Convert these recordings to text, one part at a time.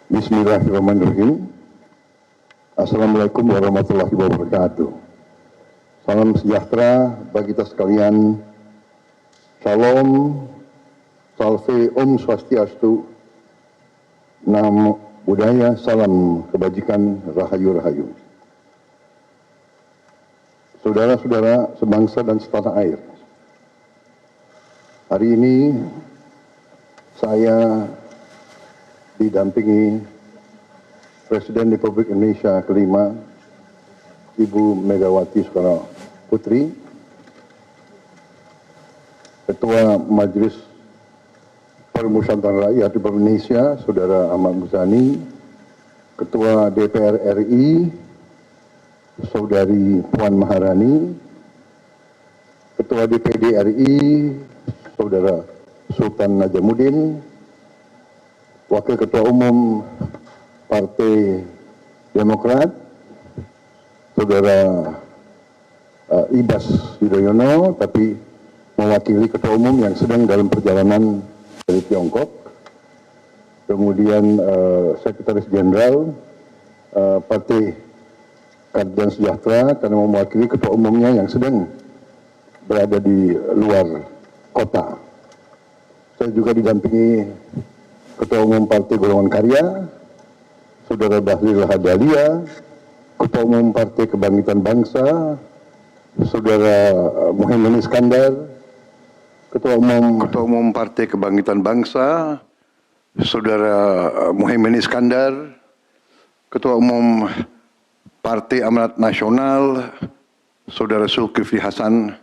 Bismillahirrahmanirrahim. Assalamualaikum warahmatullahi wabarakatuh. Salam sejahtera bagi kita sekalian. Shalom, salve, om swastiastu, namo buddhaya, salam kebajikan, rahayu rahayu. Saudara-saudara sebangsa dan setanah air, hari ini saya didampingi Presiden Republik Indonesia kelima, Ibu Megawati Soekarno Putri, Ketua Majelis Permusyawaratan Rakyat Republik Indonesia, Saudara Ahmad Muzani, Ketua DPR RI, Saudari Puan Maharani, Ketua DPD RI, Saudara Sultan Najamuddin, Wakil Ketua Umum Partai Demokrat, Saudara Ibas Yudhoyono, tapi mewakili Ketua Umum yang sedang dalam perjalanan dari Tiongkok. Kemudian Sekretaris Jenderal Partai Keadilan Sejahtera karena mewakili Ketua Umumnya yang sedang berada di luar kota. Saya juga didampingi Ketua Umum Partai Golongan Karya, Saudara Bahlil Lahadalia, Ketua Umum Partai Kebangkitan Bangsa, Saudara Muhaimin Iskandar, Ketua Umum Partai Kebangkitan Bangsa, Saudara Muhaimin Iskandar, Ketua Umum Partai Amanat Nasional, Saudara Zulkifli Hasan,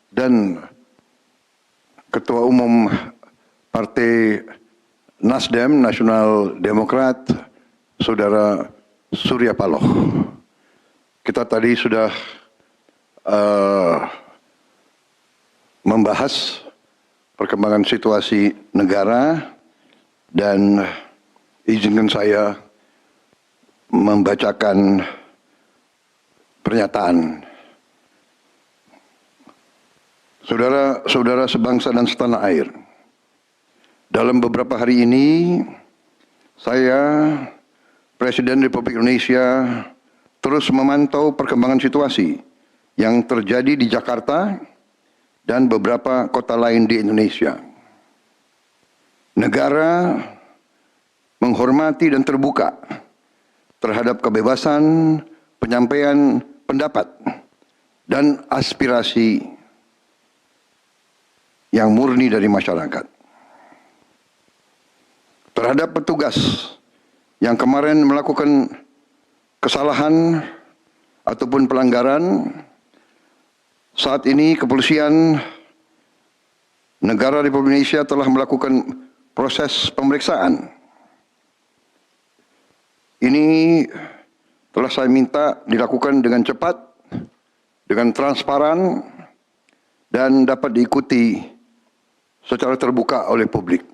dan Ketua Umum Partai Nasdem Nasional Demokrat, Saudara Surya Paloh. Kita tadi sudah membahas perkembangan situasi negara dan izinkan saya membacakan pernyataan. Saudara-saudara sebangsa dan setanah air, dalam beberapa hari ini saya, Presiden Republik Indonesia, terus memantau perkembangan situasi yang terjadi di Jakarta dan beberapa kota lain di Indonesia. Negara menghormati dan terbuka terhadap kebebasan penyampaian pendapat dan aspirasi yang murni dari masyarakat. Terhadap petugas yang kemarin melakukan kesalahan ataupun pelanggaran, saat ini kepolisian negara Republik Indonesia telah melakukan proses pemeriksaan. Ini telah saya minta dilakukan dengan cepat, dengan transparan, dan dapat diikuti secara terbuka oleh publik.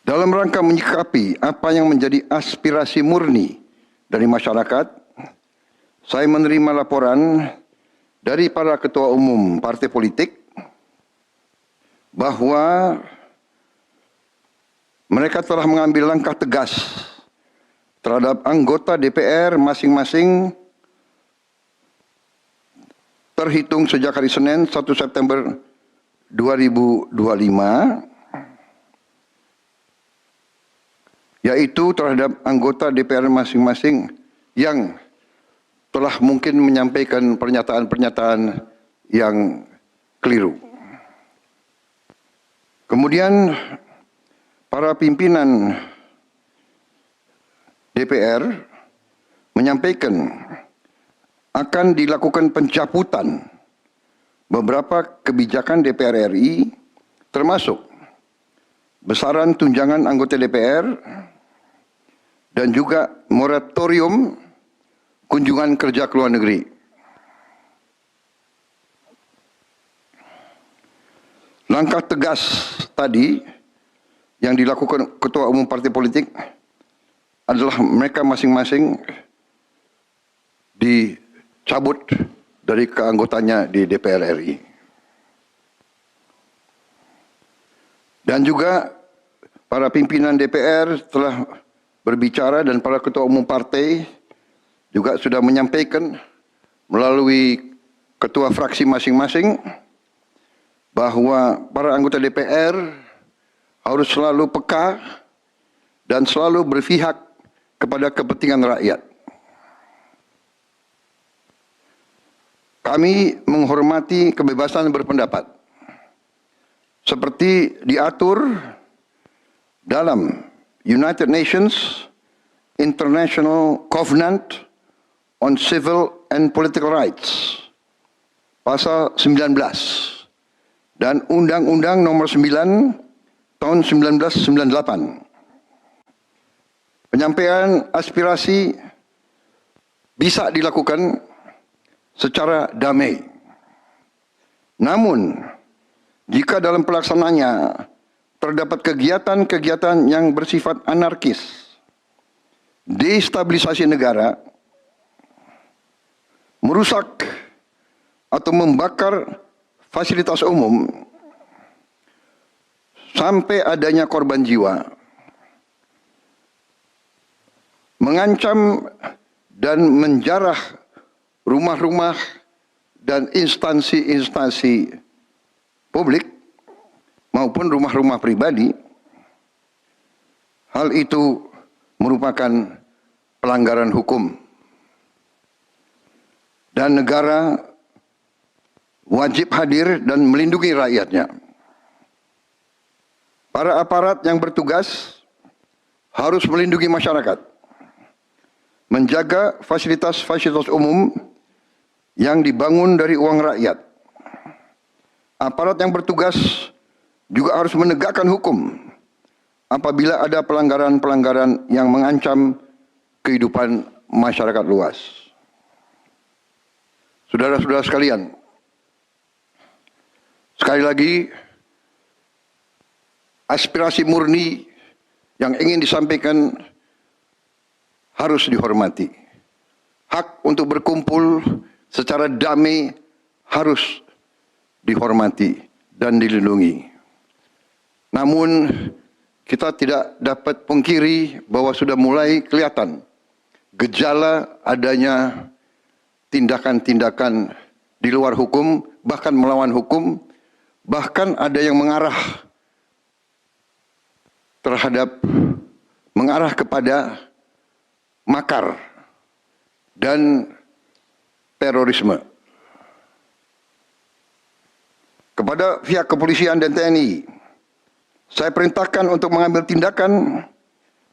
Dalam rangka menyikapi apa yang menjadi aspirasi murni dari masyarakat, saya menerima laporan dari para ketua umum partai politik bahwa mereka telah mengambil langkah tegas terhadap anggota DPR masing-masing terhitung sejak hari Senin 1 September 2025, yaitu terhadap anggota DPR masing-masing yang telah mungkin menyampaikan pernyataan-pernyataan yang keliru. Kemudian para pimpinan DPR menyampaikan akan dilakukan pencabutan beberapa kebijakan DPR RI, termasuk besaran tunjangan anggota DPR dan juga moratorium kunjungan kerja ke luar negeri. Langkah tegas tadi yang dilakukan ketua umum partai politik adalah mereka masing-masing dicabut dari keanggotanya di DPR RI. Dan juga para pimpinan DPR telah berbicara dan para ketua umum partai juga sudah menyampaikan melalui ketua fraksi masing-masing bahwa para anggota DPR harus selalu peka dan selalu berpihak kepada kepentingan rakyat. Kami menghormati kebebasan berpendapat seperti diatur dalam United Nations International Covenant on Civil and Political Rights pasal 19 dan Undang-Undang Nomor 9 tahun 1998. Penyampaian aspirasi bisa dilakukan secara damai. Namun, jika dalam pelaksanaannya terdapat kegiatan-kegiatan yang bersifat anarkis, destabilisasi negara, merusak atau membakar fasilitas umum, sampai adanya korban jiwa, mengancam dan menjarah rumah-rumah dan instansi-instansi publik maupun rumah-rumah pribadi, hal itu merupakan pelanggaran hukum. Dan negara wajib hadir dan melindungi rakyatnya. Para aparat yang bertugas harus melindungi masyarakat, menjaga fasilitas-fasilitas umum yang dibangun dari uang rakyat. Aparat yang bertugas juga harus menegakkan hukum apabila ada pelanggaran-pelanggaran yang mengancam kehidupan masyarakat luas. Saudara-saudara sekalian, sekali lagi, aspirasi murni yang ingin disampaikan harus dihormati. Hak untuk berkumpul secara damai harus dihormati dan dilindungi. Namun, kita tidak dapat pungkiri bahwa sudah mulai kelihatan gejala adanya tindakan-tindakan di luar hukum, bahkan melawan hukum, bahkan ada yang mengarah kepada makar dan terorisme. Kepada pihak kepolisian dan TNI, saya perintahkan untuk mengambil tindakan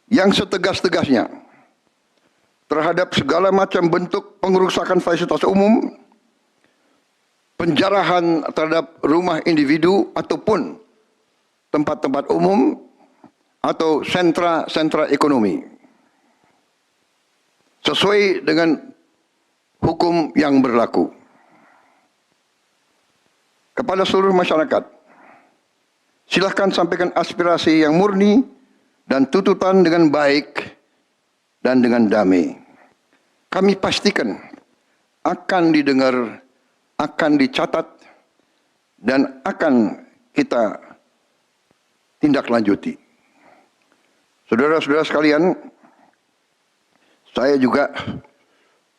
yang setegas-tegasnya terhadap segala macam bentuk pengerusakan fasilitas umum, penjarahan terhadap rumah individu ataupun tempat-tempat umum atau sentra-sentra ekonomi, sesuai dengan hukum yang berlaku. Kepada seluruh masyarakat, silahkan sampaikan aspirasi yang murni dan tuntutan dengan baik dan dengan damai. Kami pastikan akan didengar, akan dicatat, dan akan kita tindak lanjuti. Saudara-saudara sekalian, saya juga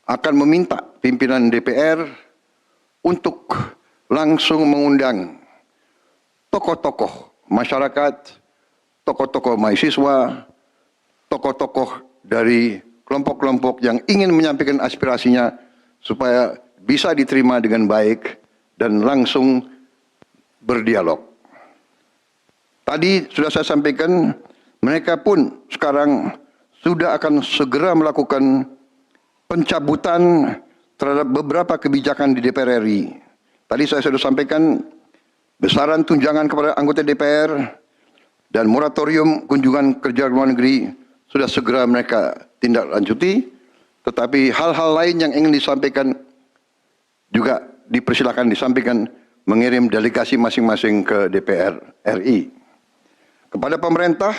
akan meminta pimpinan DPR untuk langsung mengundang tokoh-tokoh masyarakat, tokoh-tokoh mahasiswa, tokoh-tokoh dari kelompok-kelompok yang ingin menyampaikan aspirasinya supaya bisa diterima dengan baik dan langsung berdialog. Tadi sudah saya sampaikan, mereka pun sekarang sudah akan segera melakukan pencabutan terhadap beberapa kebijakan di DPR RI. Tadi saya sudah sampaikan besaran tunjangan kepada anggota DPR dan moratorium kunjungan kerja ke luar negeri sudah segera mereka tindak lanjuti, tetapi hal-hal lain yang ingin disampaikan juga dipersilakan disampaikan, mengirim delegasi masing-masing ke DPR RI. Kepada pemerintah,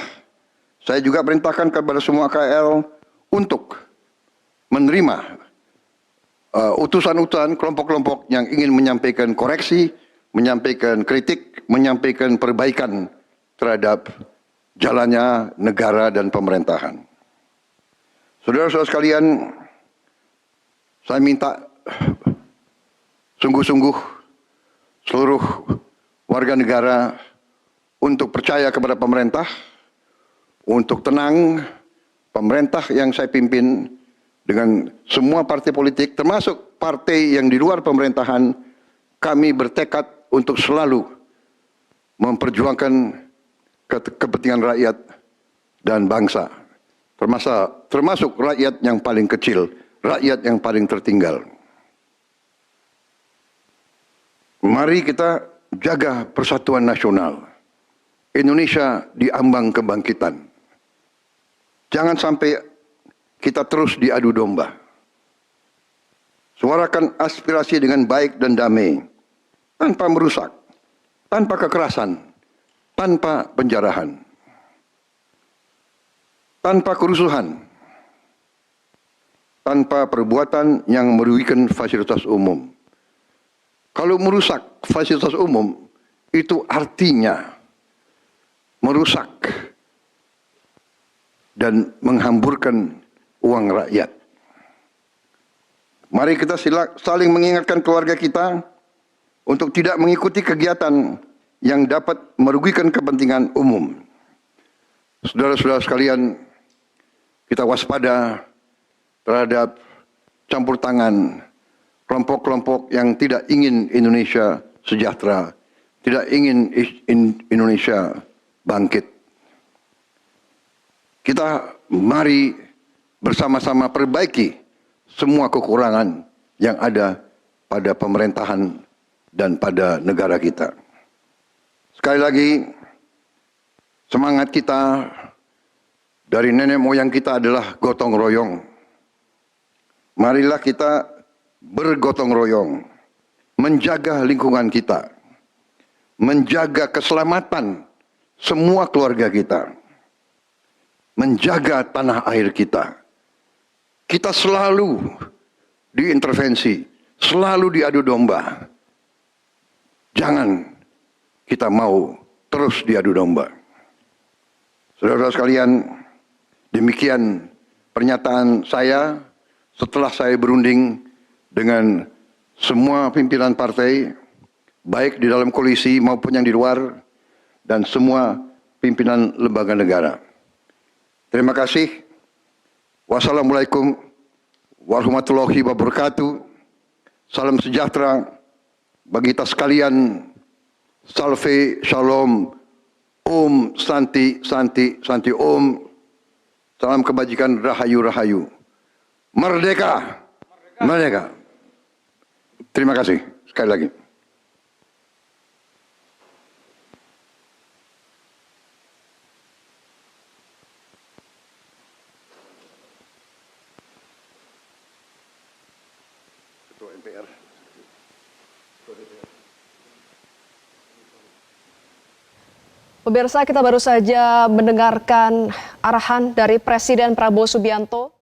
saya juga perintahkan kepada semua KL untuk menerima utusan-utusan kelompok-kelompok yang ingin menyampaikan koreksi, menyampaikan kritik, menyampaikan perbaikan terhadap jalannya negara dan pemerintahan. Saudara-saudara sekalian, saya minta sungguh-sungguh seluruh warga negara untuk percaya kepada pemerintah, untuk tenang. Pemerintah yang saya pimpin dengan semua partai politik, termasuk partai yang di luar pemerintahan, kami bertekad untuk selalu memperjuangkan kepentingan rakyat dan bangsa, termasuk rakyat yang paling kecil, rakyat yang paling tertinggal. Mari kita jaga persatuan nasional. Indonesia diambang kebangkitan. Jangan sampai kita terus diadu domba. Suarakan aspirasi dengan baik dan damai, tanpa merusak, tanpa kekerasan, tanpa penjarahan, tanpa kerusuhan, tanpa perbuatan yang merugikan fasilitas umum. Kalau merusak fasilitas umum, itu artinya merusak dan menghamburkan uang rakyat. Mari kita saling mengingatkan keluarga kita untuk tidak mengikuti kegiatan yang dapat merugikan kepentingan umum. Saudara-saudara sekalian, kita waspada terhadap campur tangan kelompok-kelompok yang tidak ingin Indonesia sejahtera, tidak ingin Indonesia bangkit. Kita mari bersama-sama perbaiki semua kekurangan yang ada pada pemerintahan dan pada negara kita. Sekali lagi, semangat kita dari nenek moyang kita adalah gotong royong. Marilah kita bergotong royong, menjaga lingkungan kita, menjaga keselamatan semua keluarga kita, menjaga tanah air kita. Kita selalu diintervensi, selalu diadu domba. Jangan kita mau terus diadu domba. Saudara-saudara sekalian, demikian pernyataan saya setelah saya berunding dengan semua pimpinan partai, baik di dalam koalisi maupun yang di luar, dan semua pimpinan lembaga negara. Terima kasih. Wassalamualaikum warahmatullahi wabarakatuh. Salam sejahtera bagi kita sekalian. Salve, shalom, om, santi, santi, santi, om. Salam kebajikan, rahayu, rahayu. Merdeka, merdeka. Terima kasih sekali lagi. Ketua MPR. Pemirsa, kita baru saja mendengarkan arahan dari Presiden Prabowo Subianto.